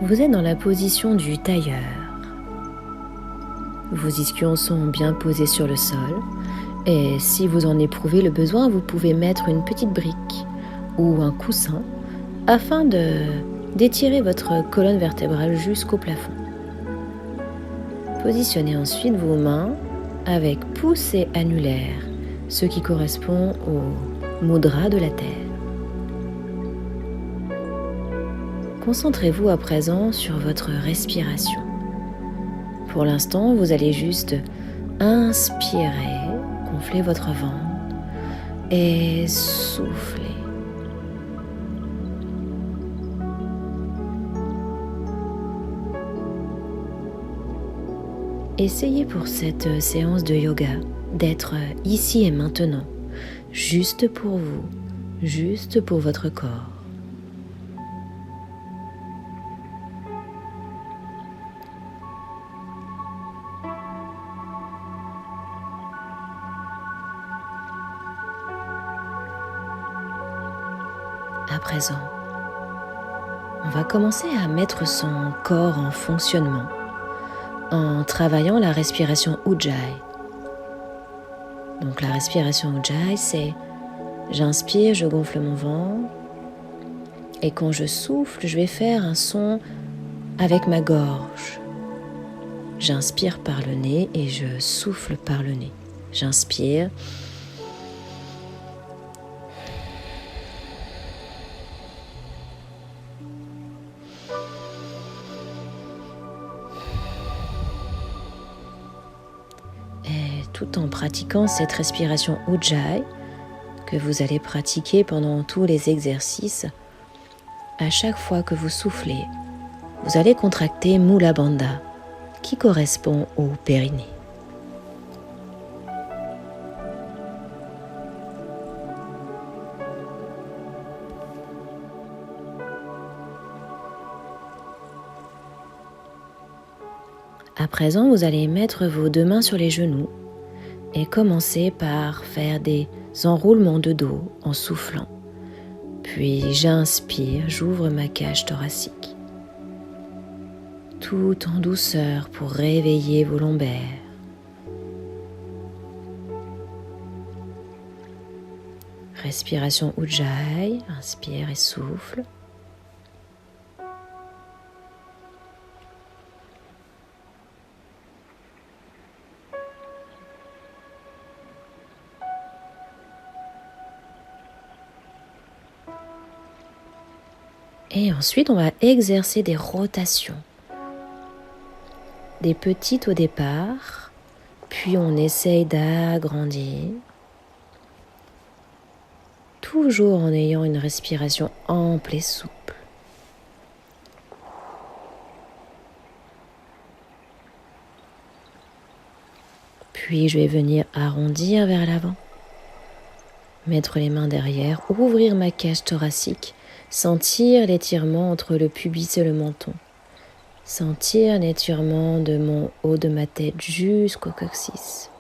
Vous êtes dans la position du tailleur. Vos ischions sont bien posés sur le sol et si vous en éprouvez le besoin, vous pouvez mettre une petite brique ou un coussin afin d'étirer votre colonne vertébrale jusqu'au plafond. Positionnez ensuite vos mains avec pouce et annulaire, ce qui correspond au mudra de la terre. Concentrez-vous à présent sur votre respiration. Pour l'instant, vous allez juste inspirer, gonfler votre ventre et souffler. Essayez pour cette séance de yoga d'être ici et maintenant, juste pour vous, juste pour votre corps. À présent, on va commencer à mettre son corps en fonctionnement en travaillant la respiration Ujjayi. Donc la respiration Ujjayi, c'est j'inspire, je gonfle mon ventre et quand je souffle, je vais faire un son avec ma gorge. J'inspire par le nez et je souffle par le nez. J'inspire. Tout en pratiquant cette respiration Ujjayi que vous allez pratiquer pendant tous les exercices, à chaque fois que vous soufflez, vous allez contracter Mula Bandha qui correspond au périnée. À présent, vous allez mettre vos deux mains sur les genoux et commencer par faire des enroulements de dos en soufflant. Puis j'inspire, j'ouvre ma cage thoracique. Tout en douceur pour réveiller vos lombaires. Respiration Ujjayi, inspire et souffle. Et ensuite, on va exercer des rotations. Des petites au départ, puis on essaye d'agrandir. Toujours en ayant une respiration ample et souple. Puis je vais venir arrondir vers l'avant. Mettre les mains derrière, ouvrir ma cage thoracique. Sentir l'étirement entre le pubis et le menton. Sentir l'étirement de mon haut de ma tête jusqu'au coccyx.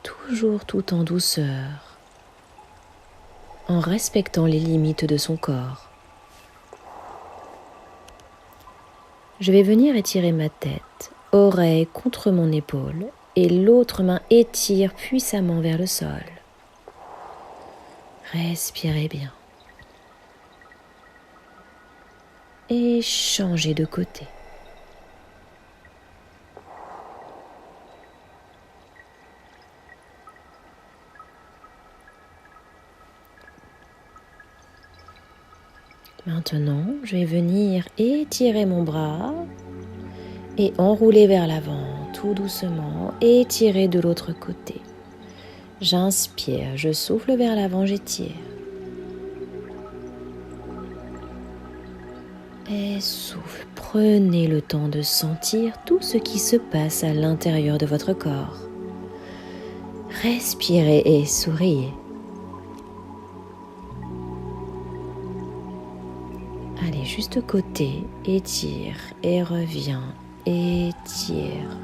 Toujours tout en douceur, en respectant les limites de son corps. Je vais venir étirer ma tête, oreille contre mon épaule et l'autre main étire puissamment vers le sol. Respirez bien. Et changez de côté. Maintenant, je vais venir étirer mon bras et enrouler vers l'avant tout doucement et étirer de l'autre côté. J'inspire, je souffle vers l'avant, j'étire. Et souffle, prenez le temps de sentir tout ce qui se passe à l'intérieur de votre corps. Respirez et souriez. Allez, juste côté, étire et reviens, étire.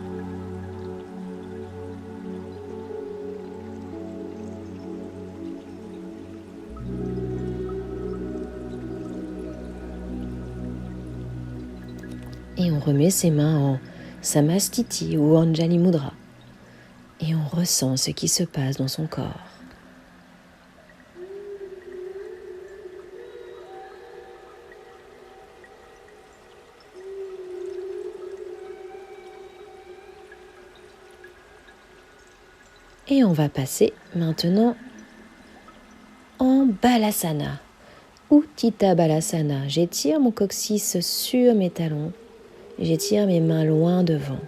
Et on remet ses mains en Samastiti ou Anjali Mudra. Et on ressent ce qui se passe dans son corps. Et on va passer maintenant en Balasana, Utthita Balasana. J'étire mon coccyx sur mes talons, j'étire mes mains loin devant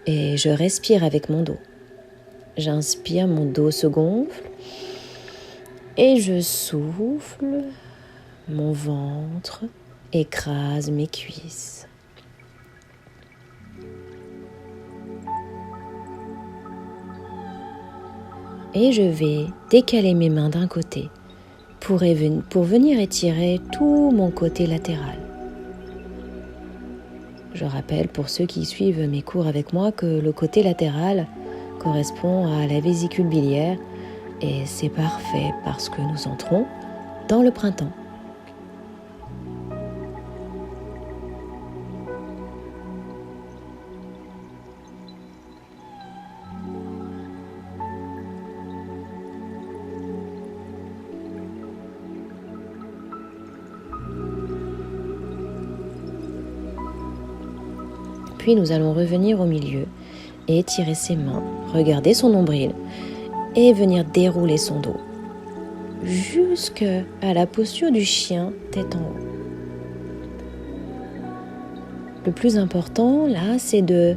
et je respire avec mon dos. J'inspire, mon dos se gonfle et je souffle, mon ventre écrase mes cuisses. Et je vais décaler mes mains d'un côté pour venir étirer tout mon côté latéral. Je rappelle pour ceux qui suivent mes cours avec moi que le côté latéral correspond à la vésicule biliaire et c'est parfait parce que nous entrons dans le printemps. Puis nous allons revenir au milieu et étirer ses mains, regarder son nombril et venir dérouler son dos jusqu'à la posture du chien tête en haut. Le plus important là, c'est de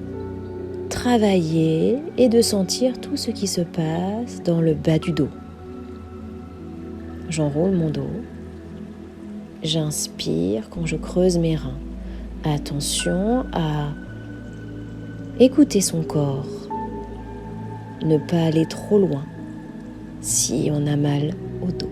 travailler et de sentir tout ce qui se passe dans le bas du dos. J'enroule mon dos, j'inspire quand je creuse mes reins. Attention à écouter son corps, ne pas aller trop loin si on a mal au dos.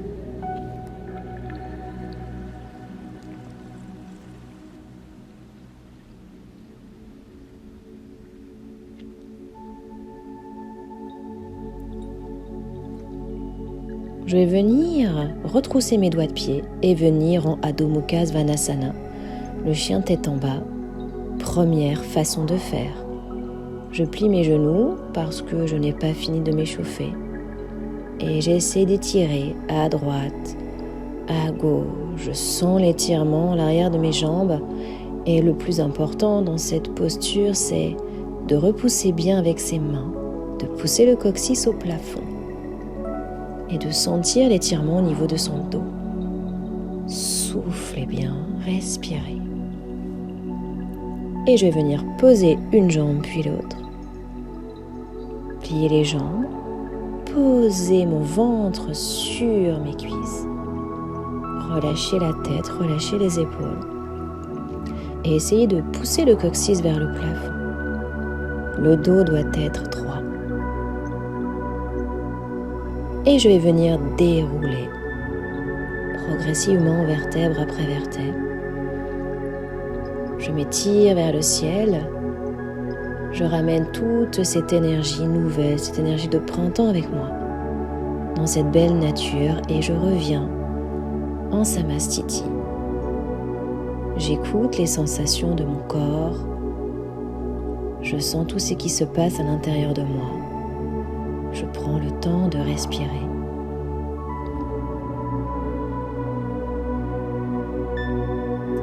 Je vais venir retrousser mes doigts de pied et venir en Adho Mukha Svanasana, le chien tête en bas, première façon de faire. Je plie mes genoux parce que je n'ai pas fini de m'échauffer et j'essaie d'étirer à droite, à gauche. Je sens l'étirement à l'arrière de mes jambes et le plus important dans cette posture, c'est de repousser bien avec ses mains, de pousser le coccyx au plafond et de sentir l'étirement au niveau de son dos. Soufflez bien, respirez. Et je vais venir poser une jambe puis l'autre. Plier les jambes, poser mon ventre sur mes cuisses. Relâchez la tête, relâchez les épaules. Et essayez de pousser le coccyx vers le plafond. Le dos doit être droit. Et je vais venir dérouler progressivement vertèbre après vertèbre. Je m'étire vers le ciel. Je ramène toute cette énergie nouvelle, cette énergie de printemps avec moi, dans cette belle nature et je reviens en Samastiti. J'écoute les sensations de mon corps. Je sens tout ce qui se passe à l'intérieur de moi. Je prends le temps de respirer.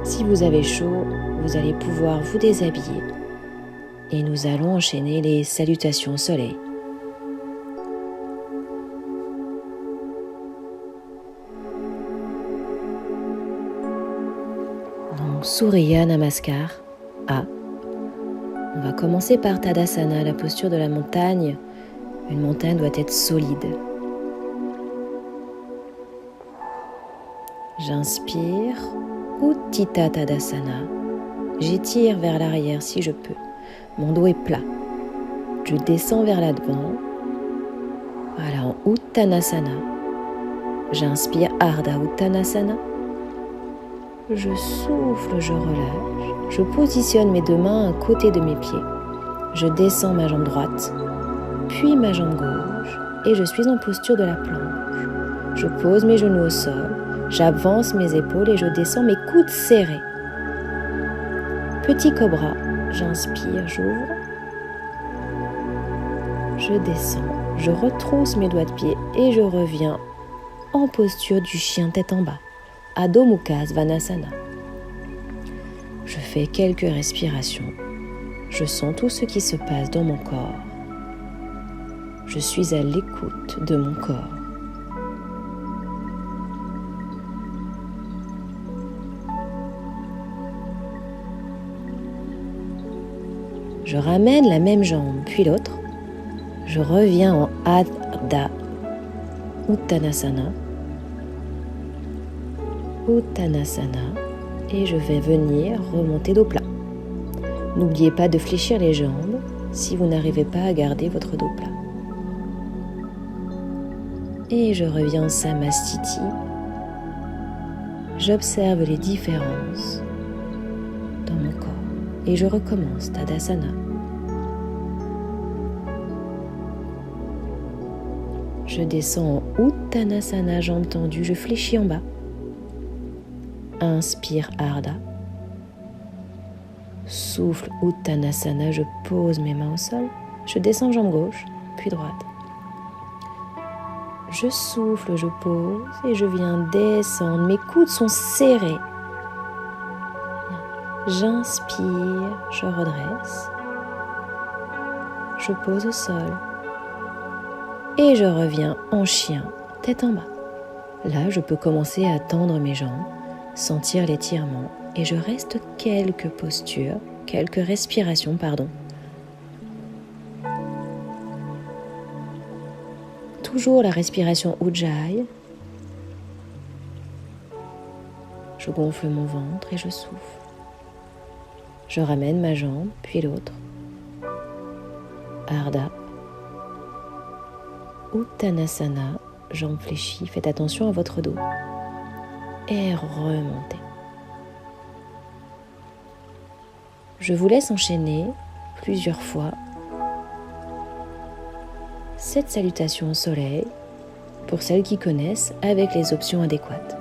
Si vous avez chaud, vous allez pouvoir vous déshabiller et nous allons enchaîner les salutations au soleil. Donc Surya Namaskar A. On va commencer par Tadasana, la posture de la montagne. Une montagne doit être solide. J'inspire, Utthita Tadasana. J'étire vers l'arrière si je peux. Mon dos est plat. Je descends vers l'avant. Voilà, en Uttanasana. J'inspire, Ardha Uttanasana. Je souffle, je relâche. Je positionne mes deux mains à côté de mes pieds. Je descends ma jambe droite, puis ma jambe gauche, et je suis en posture de la planche. Je pose mes genoux au sol, j'avance mes épaules et je descends mes coudes serrés. Petit cobra, j'inspire, j'ouvre. Je descends, je retrousse mes doigts de pied et je reviens en posture du chien tête en bas, Adho Mukha Svanasana. Je fais quelques respirations. Je sens tout ce qui se passe dans mon corps. Je suis à l'écoute de mon corps. Je ramène la même jambe, puis l'autre. Je reviens en Ardha Uttanasana. Uttanasana. Et je vais venir remonter dos plat. N'oubliez pas de fléchir les jambes si vous n'arrivez pas à garder votre dos plat. Et je reviens en Samastiti. J'observe les différences dans mon corps. Et je recommence Tadasana. Je descends en Uttanasana, jambes tendues, je fléchis en bas. Inspire Ardha. Souffle Uttanasana, je pose mes mains au sol. Je descends jambe gauche, puis droite. Je souffle, je pose et je viens descendre. Mes coudes sont serrés. J'inspire, je redresse. Je pose au sol. Et je reviens en chien, tête en bas. Là, je peux commencer à tendre mes jambes, sentir l'étirement et je reste quelques respirations. Toujours la respiration Ujjayi. Je gonfle mon ventre et je souffle. Je ramène ma jambe, puis l'autre. Ardha. Uttanasana, jambes fléchies, faites attention à votre dos. Et remontez. Je vous laisse enchaîner plusieurs fois cette salutation au soleil pour celles qui connaissent avec les options adéquates.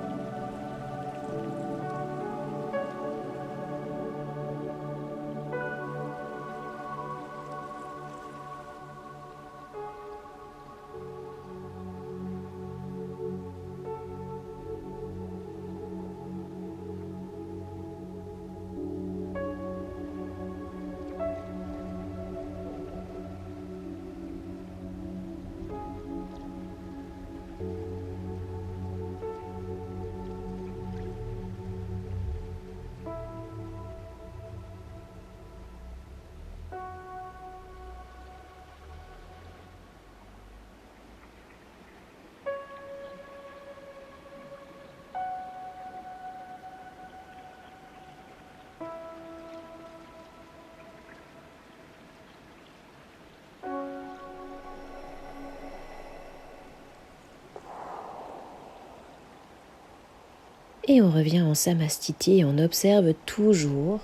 Et on revient en Samastiti et on observe toujours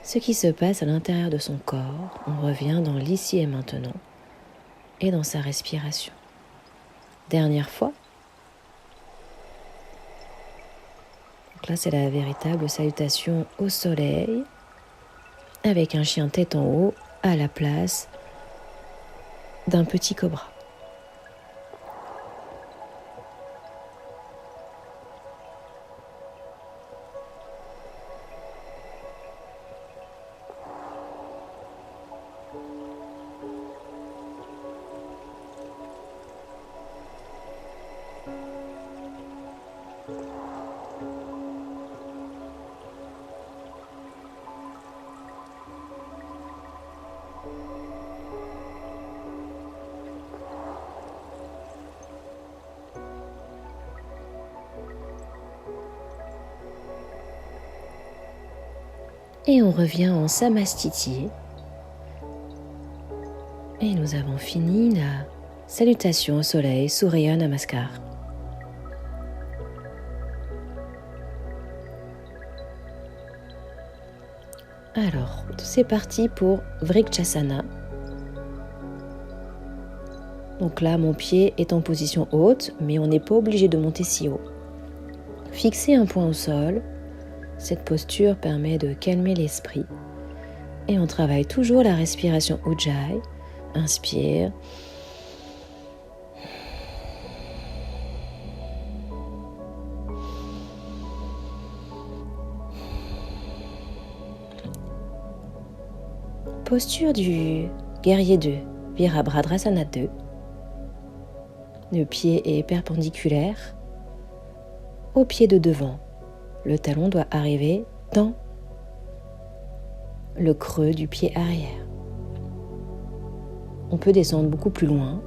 ce qui se passe à l'intérieur de son corps. On revient dans l'ici et maintenant et dans sa respiration. Dernière fois. Donc là, c'est la véritable salutation au soleil avec un chien tête en haut à la place d'un petit cobra. Et on revient en Samastiti. Et nous avons fini la salutation au soleil, Surya Namaskar. Alors, c'est parti pour Vrikshasana. Donc là, mon pied est en position haute, mais on n'est pas obligé de monter si haut. Fixez un point au sol. Cette posture permet de calmer l'esprit et on travaille toujours la respiration Ujjayi. Inspire. Posture du guerrier 2, Virabhadrasana 2. Le pied est perpendiculaire au pied de devant. Le talon doit arriver dans le creux du pied arrière. On peut descendre beaucoup plus loin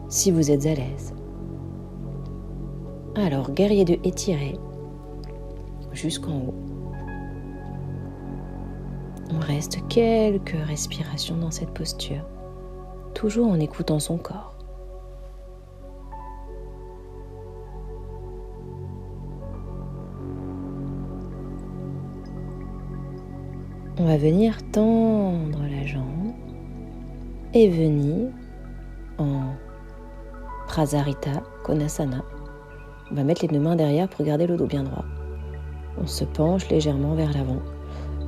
si vous êtes à l'aise. Alors, guerrier 2 étiré jusqu'en haut. On reste quelques respirations dans cette posture, toujours en écoutant son corps. On va venir tendre la jambe et venir en Prasarita Konasana. On va mettre les deux mains derrière pour garder le dos bien droit. On se penche légèrement vers l'avant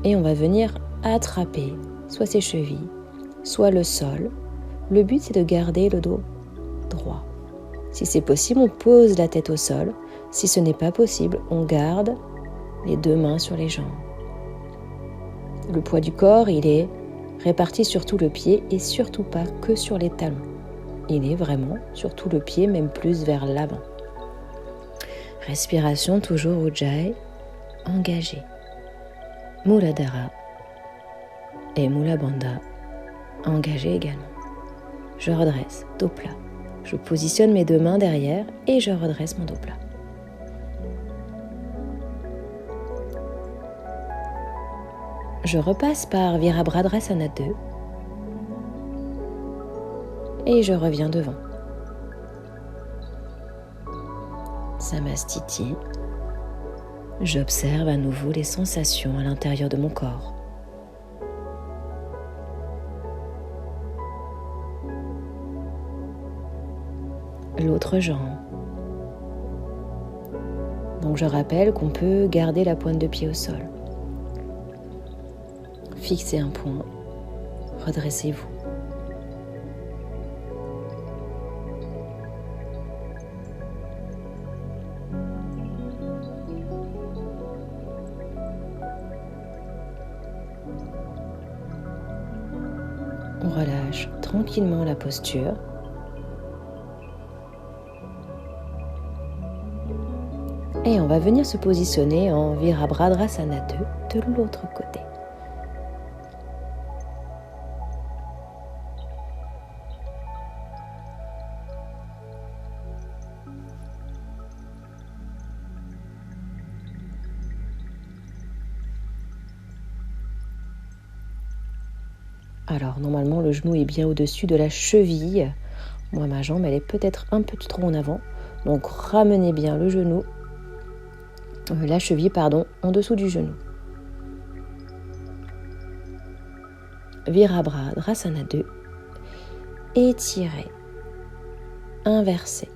et on va venir attraper soit ses chevilles, soit le sol. Le but, c'est de garder le dos droit. Si c'est possible, on pose la tête au sol. Si ce n'est pas possible, on garde les deux mains sur les jambes. Le poids du corps, il est réparti sur tout le pied et surtout pas que sur les talons. Il est vraiment sur tout le pied, même plus vers l'avant. Respiration toujours Ujjayi, engagée. Muladhara et Mula Bandha, engagés également. Je redresse, dos plat. Je positionne mes deux mains derrière et je redresse mon dos plat. Je repasse par Virabhadrasana 2 et je reviens devant. Samastiti. J'observe à nouveau les sensations à l'intérieur de mon corps. L'autre jambe. Donc je rappelle qu'on peut garder la pointe de pied au sol. Fixez un point, redressez-vous. On relâche tranquillement la posture. Et on va venir se positionner en Virabhadrasana 2 de l'autre côté. Alors, normalement, le genou est bien au-dessus de la cheville. Moi, ma jambe, elle est peut-être un peu trop en avant. Donc, ramenez bien le genou, la cheville, en dessous du genou. Virabhadrasana 2. Étirez. Inversez.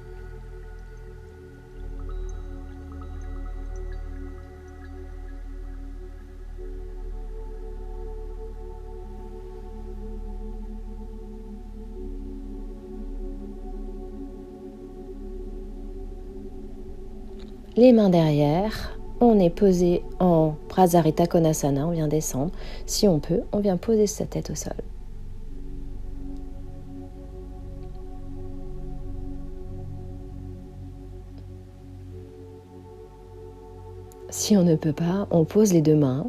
Les mains derrière, on est posé en Prasarita Konasana, on vient descendre. Si on peut, on vient poser sa tête au sol. Si on ne peut pas, on pose les deux mains.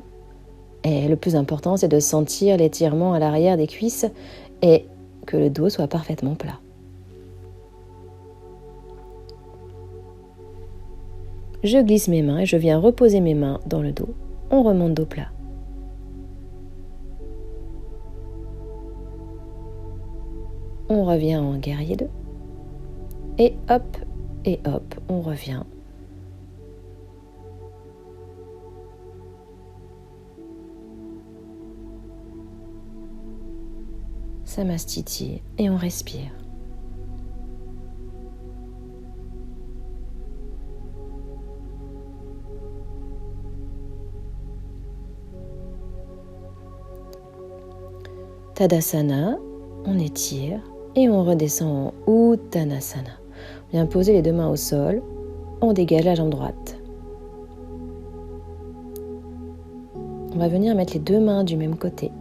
Et le plus important, c'est de sentir l'étirement à l'arrière des cuisses et que le dos soit parfaitement plat. Je glisse mes mains et je viens reposer mes mains dans le dos. On remonte dos plat. On revient en guerrier 2. Et hop, on revient. Samastiti et on respire. Tadasana, on étire et on redescend en Uttanasana. On vient poser les deux mains au sol, on dégage la jambe droite. On va venir mettre les deux mains du même côté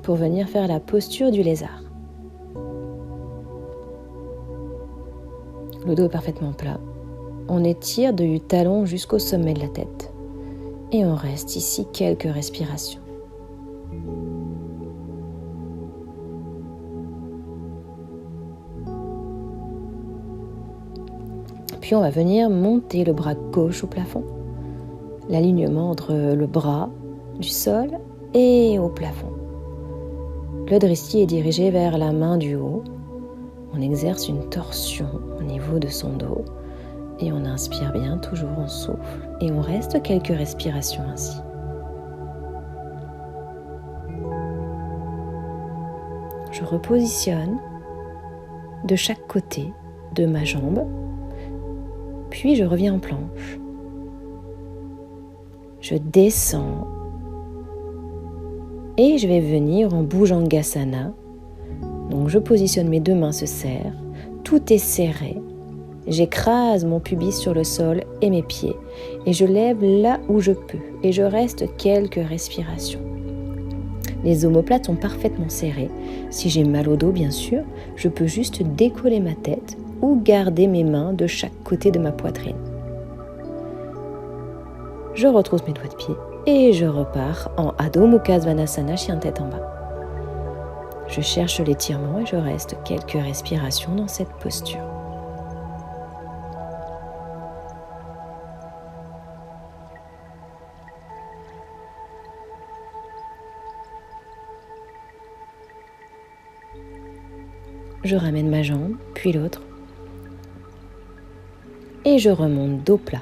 pour venir faire la posture du lézard. Le dos est parfaitement plat. On étire du talon jusqu'au sommet de la tête. Et on reste ici quelques respirations. Puis on va venir monter le bras gauche au plafond. L'alignement entre le bras du sol et au plafond. Le dristi est dirigé vers la main du haut. On exerce une torsion au niveau de son dos. Et on inspire bien, toujours on souffle. Et on reste quelques respirations ainsi. Je repositionne de chaque côté de ma jambe. Puis je reviens en planche. Je descends. Et je vais venir en Bhujangasana. Donc je positionne mes deux mains se serrent. Tout est serré. J'écrase mon pubis sur le sol et mes pieds. Et je lève là où je peux. Et je reste quelques respirations. Les omoplates sont parfaitement serrées. Si j'ai mal au dos, bien sûr, je peux juste décoller ma tête ou garder mes mains de chaque côté de ma poitrine. Je retrousse mes doigts de pied et je repars en Adho Mukha Svanasana, chien tête en bas. Je cherche l'étirement et je reste quelques respirations dans cette posture. Je ramène ma jambe, puis l'autre. Et je remonte dos plat.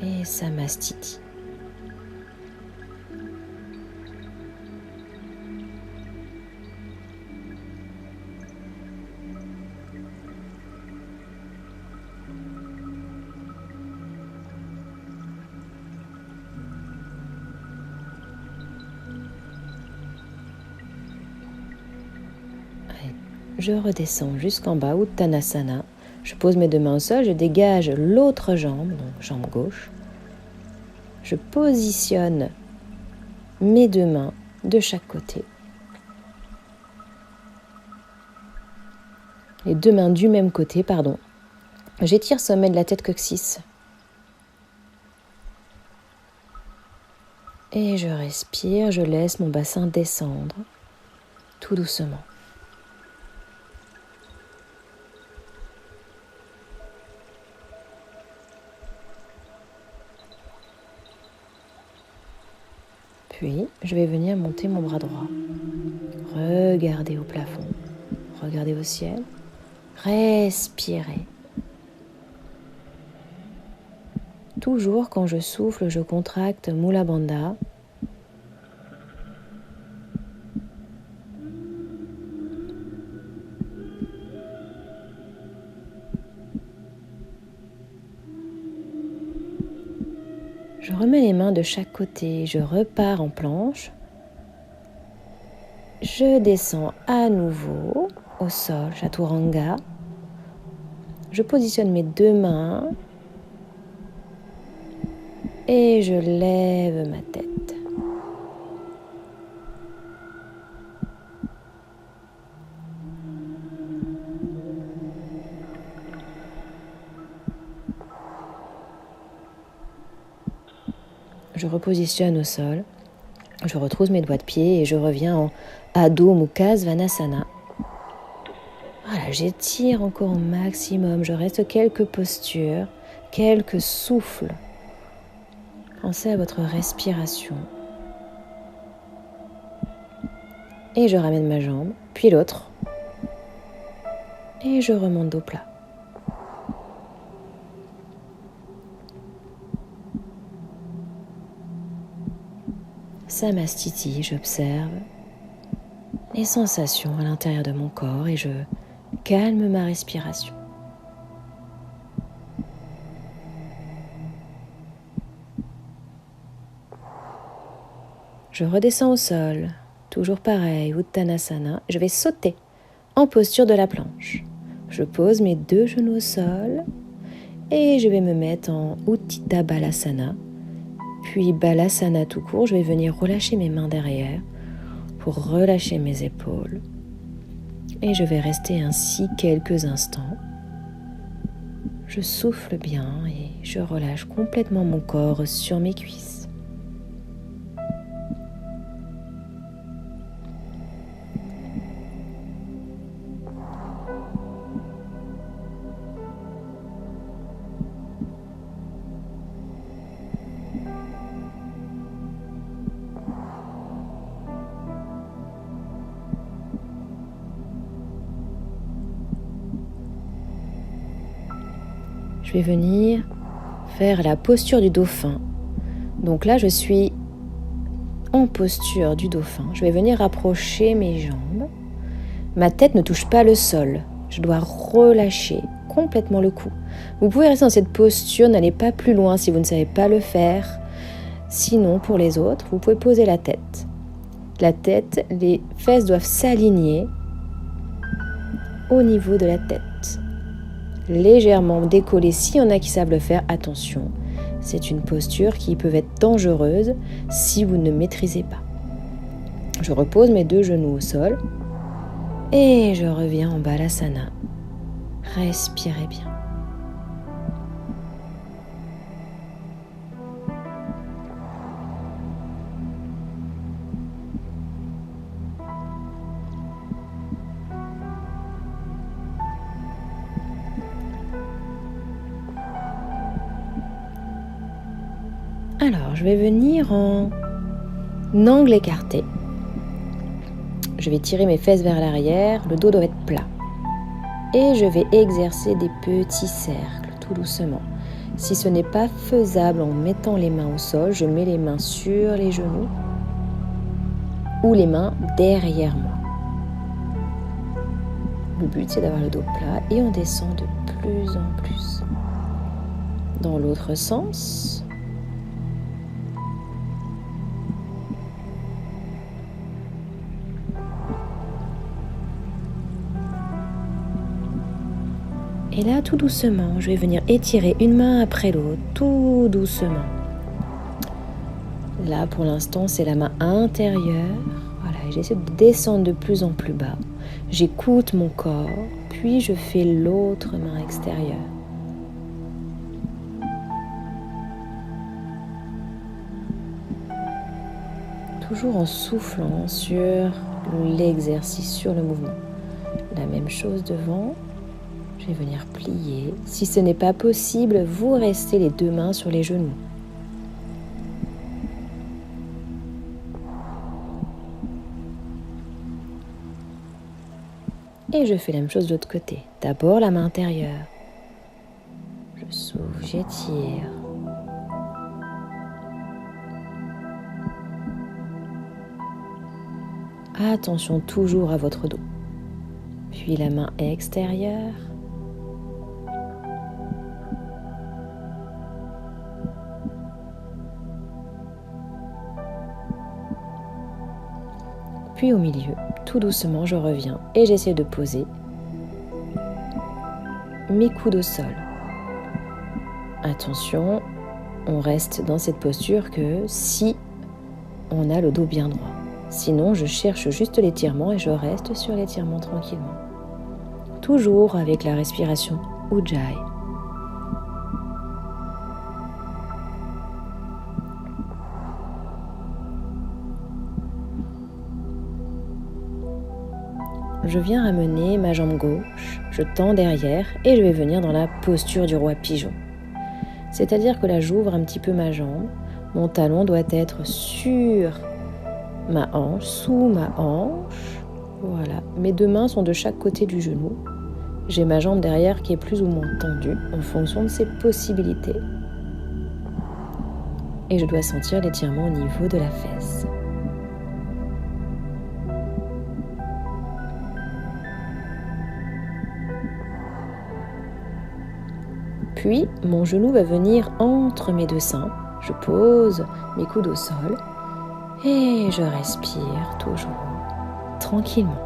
Et Samastiti. Je redescends jusqu'en bas, Uttanasana. Je pose mes deux mains au sol, je dégage l'autre jambe, donc jambe gauche. Je positionne mes deux mains de chaque côté. Les deux mains du même côté, pardon. J'étire sommet de la tête coccyx. Et je respire, je laisse mon bassin descendre, tout doucement. Puis, je vais venir monter mon bras droit. Regardez au plafond. Regardez au ciel. Respirez. Toujours quand je souffle, je contracte Mula Bandha. Je remets les mains de chaque côté, je repars en planche. Je descends à nouveau au sol, Chaturanga. Je positionne mes deux mains et je lève ma tête. Je repositionne au sol, je retrousse mes doigts de pied et je reviens en Adho Mukha Svanasana. Voilà, j'étire encore au maximum, je reste quelques postures, quelques souffles. Pensez à votre respiration. Et je ramène ma jambe, puis l'autre. Et je remonte dos plat. Samastiti, j'observe les sensations à l'intérieur de mon corps et je calme ma respiration. Je redescends au sol, toujours pareil, Uttanasana. Je vais sauter en posture de la planche. Je pose mes 2 genoux au sol et je vais me mettre en Utthita Balasana. Puis Balasana tout court, je vais venir relâcher mes mains derrière pour relâcher mes épaules. Et je vais rester ainsi quelques instants. Je souffle bien et je relâche complètement mon corps sur mes cuisses. Je vais venir faire la posture du dauphin. Donc là, je suis en posture du dauphin. Je vais venir rapprocher mes jambes. Ma tête ne touche pas le sol. Je dois relâcher complètement le cou. Vous pouvez rester dans cette posture, n'allez pas plus loin si vous ne savez pas le faire. Sinon, pour les autres, vous pouvez poser la tête. La tête, les fesses doivent s'aligner au niveau de la tête. Légèrement décollé, s'il y en a qui savent le faire, attention. C'est une posture qui peut être dangereuse si vous ne maîtrisez pas. Je repose mes 2 genoux au sol et je reviens en Balasana. Respirez bien. Alors, je vais venir en angle écarté. Je vais tirer mes fesses vers l'arrière, le dos doit être plat. Et je vais exercer des petits cercles, tout doucement. Si ce n'est pas faisable en mettant les mains au sol, je mets les mains sur les genoux ou les mains derrière moi. Le but, c'est d'avoir le dos plat et on descend de plus en plus. Dans l'autre sens. Et là, tout doucement, je vais venir étirer une main après l'autre, tout doucement. Là, pour l'instant, c'est la main intérieure. Voilà, et j'essaie de descendre de plus en plus bas. J'écoute mon corps, puis je fais l'autre main extérieure. Toujours en soufflant sur l'exercice, sur le mouvement. La même chose devant. Je vais venir plier. Si ce n'est pas possible, vous restez les 2 mains sur les genoux. Et je fais la même chose de l'autre côté. D'abord la main intérieure. Je souffle, j'étire. Attention toujours à votre dos. Puis la main extérieure. Puis au milieu, tout doucement, je reviens et j'essaie de poser mes coudes au sol. Attention, on reste dans cette posture que si on a le dos bien droit. Sinon, je cherche juste l'étirement et je reste sur l'étirement tranquillement. Toujours avec la respiration Ujjayi. Je viens ramener ma jambe gauche, je tends derrière et je vais venir dans la posture du roi pigeon. C'est-à-dire que là, j'ouvre un petit peu ma jambe, mon talon doit être sur ma hanche, sous ma hanche. Voilà, mes 2 mains sont de chaque côté du genou. J'ai ma jambe derrière qui est plus ou moins tendue en fonction de ses possibilités. Et je dois sentir l'étirement au niveau de la fesse. Puis, mon genou va venir entre mes 2 seins. Je pose mes coudes au sol Et je respire toujours tranquillement.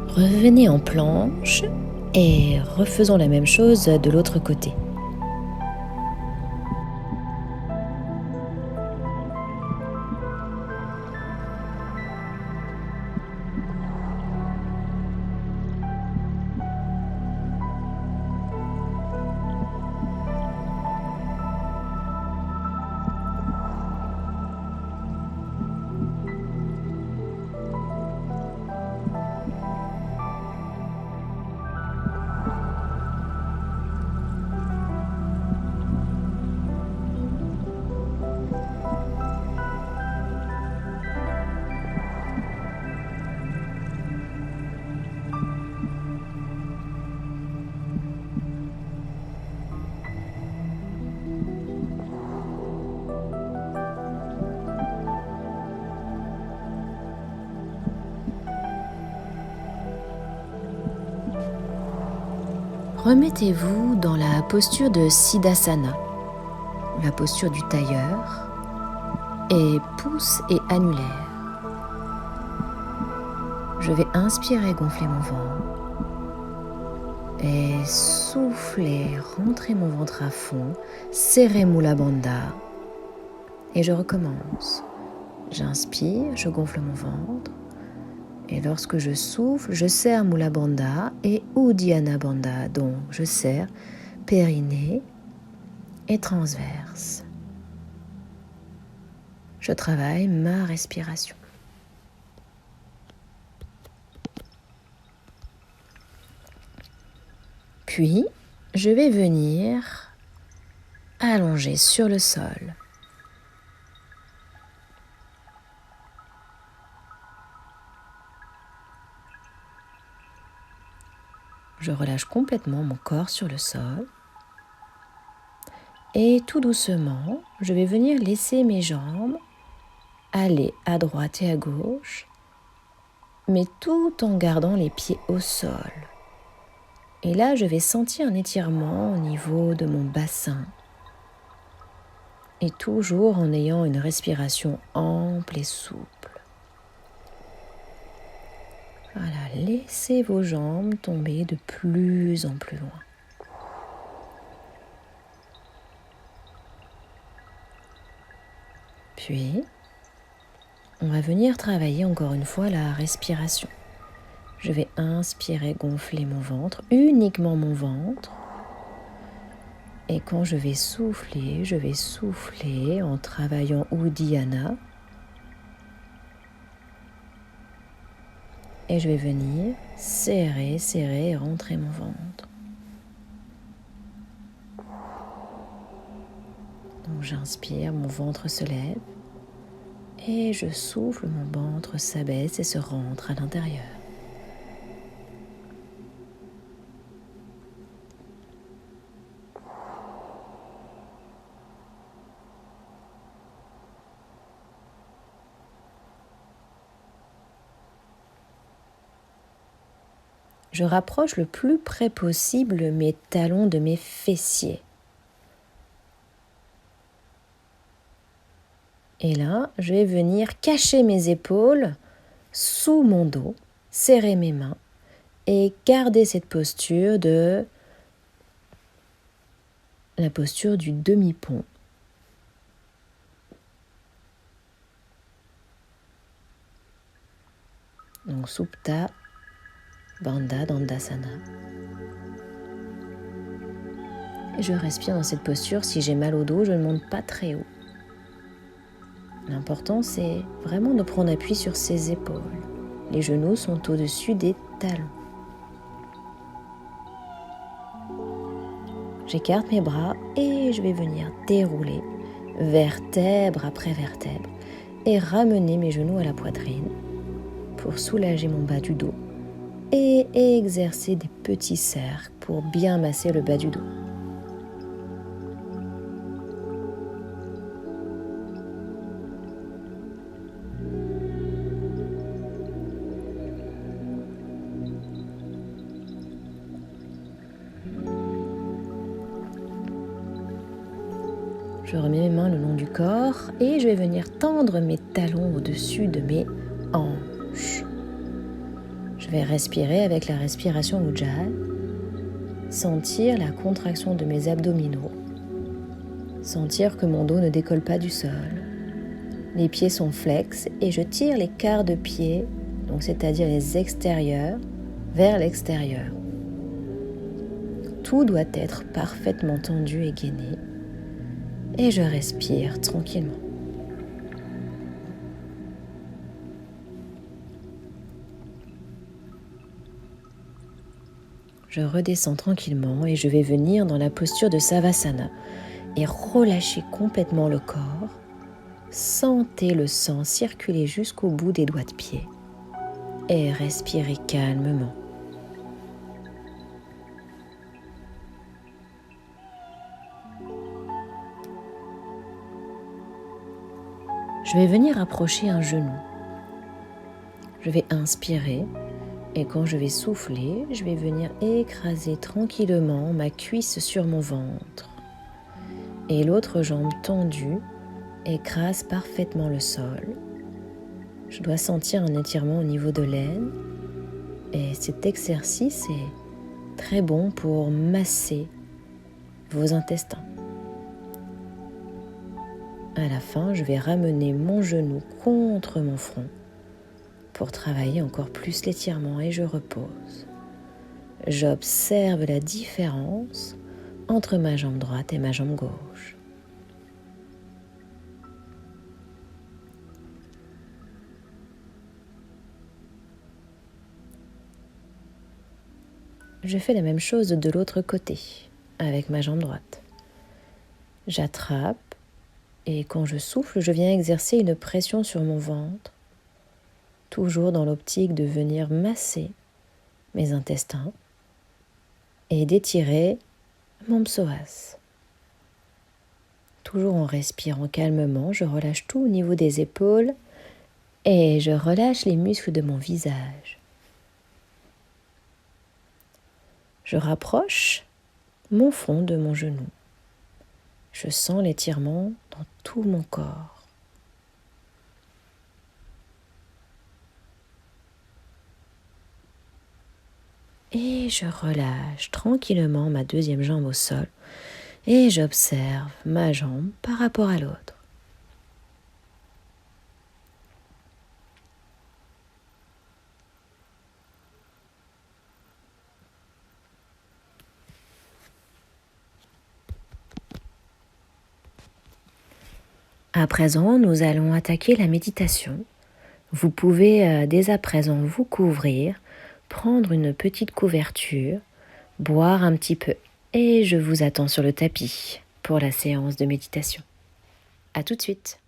Revenez en planche et refaisons la même chose de l'autre côté. Remettez-vous dans la posture de Siddhasana, la posture du tailleur, et pouce et annulaire. Je vais inspirer, gonfler mon ventre, et souffler, rentrer mon ventre à fond, serrer Mula Bandha, et je recommence. J'inspire, je gonfle mon ventre, et lorsque je souffle, je serre Mula Bandha et Uddiyana Bandha, donc je serre périnée et transverse. Je travaille ma respiration. Puis, je vais venir allonger sur le sol. Je relâche complètement mon corps sur le sol. Et tout doucement, je vais venir laisser mes jambes aller à droite et à gauche, mais tout en gardant les pieds au sol. Et là, je vais sentir un étirement au niveau de mon bassin. Et toujours en ayant une respiration ample et souple. Voilà, laissez vos jambes tomber de plus en plus loin. Puis, on va venir travailler encore une fois la respiration. Je vais inspirer, gonfler mon ventre, uniquement mon ventre. Et quand je vais souffler en travaillant Uddiyana. Et je vais venir serrer et rentrer mon ventre. Donc j'inspire, mon ventre se lève. Et je souffle, mon ventre s'abaisse et se rentre à l'intérieur. Je rapproche le plus près possible mes talons de mes fessiers. Et là, je vais venir cacher mes épaules sous mon dos, serrer mes mains et garder cette posture de la posture du demi-pont. Donc Supta Bandha Dandasana. Et je respire dans cette posture. Si j'ai mal au dos, je ne monte pas très haut. L'important, c'est vraiment de prendre appui sur ses épaules. Les genoux sont au-dessus des talons. J'écarte mes bras et je vais venir dérouler vertèbre après vertèbre et ramener mes genoux à la poitrine pour soulager mon bas du dos et exercer des petits cercles pour bien masser le bas du dos. Je remets mes mains le long du corps et je vais venir tendre mes talons au-dessus de mes hanches. Je vais respirer avec la respiration Ujjayi, sentir la contraction de mes abdominaux, sentir que mon dos ne décolle pas du sol. Les pieds sont flex et je tire les quarts de pied, donc c'est-à-dire les extérieurs, vers l'extérieur. Tout doit être parfaitement tendu et gainé. Et je respire tranquillement. Je redescends tranquillement et je vais venir dans la posture de Savasana et relâcher complètement le corps. Sentez le sang circuler jusqu'au bout des doigts de pied et respirez calmement. Je vais venir approcher un genou. Je vais inspirer et quand je vais souffler, je vais venir écraser tranquillement ma cuisse sur mon ventre. Et l'autre jambe tendue écrase parfaitement le sol. Je dois sentir un étirement au niveau de l'aine et cet exercice est très bon pour masser vos intestins. À la fin, je vais ramener mon genou contre mon front pour travailler encore plus l'étirement et je repose. J'observe la différence entre ma jambe droite et ma jambe gauche. Je fais la même chose de l'autre côté avec ma jambe droite. J'attrape et quand je souffle, je viens exercer une pression sur mon ventre, toujours dans l'optique de venir masser mes intestins et d'étirer mon psoas. Toujours en respirant calmement, je relâche tout au niveau des épaules et je relâche les muscles de mon visage. Je rapproche mon front de mon genou. Je sens l'étirement dans tout mon corps. Et je relâche tranquillement ma deuxième jambe au sol et j'observe ma jambe par rapport à l'autre. À présent, nous allons attaquer la méditation. Vous pouvez dès à présent vous couvrir, prendre une petite couverture, boire un petit peu et je vous attends sur le tapis pour la séance de méditation. À tout de suite.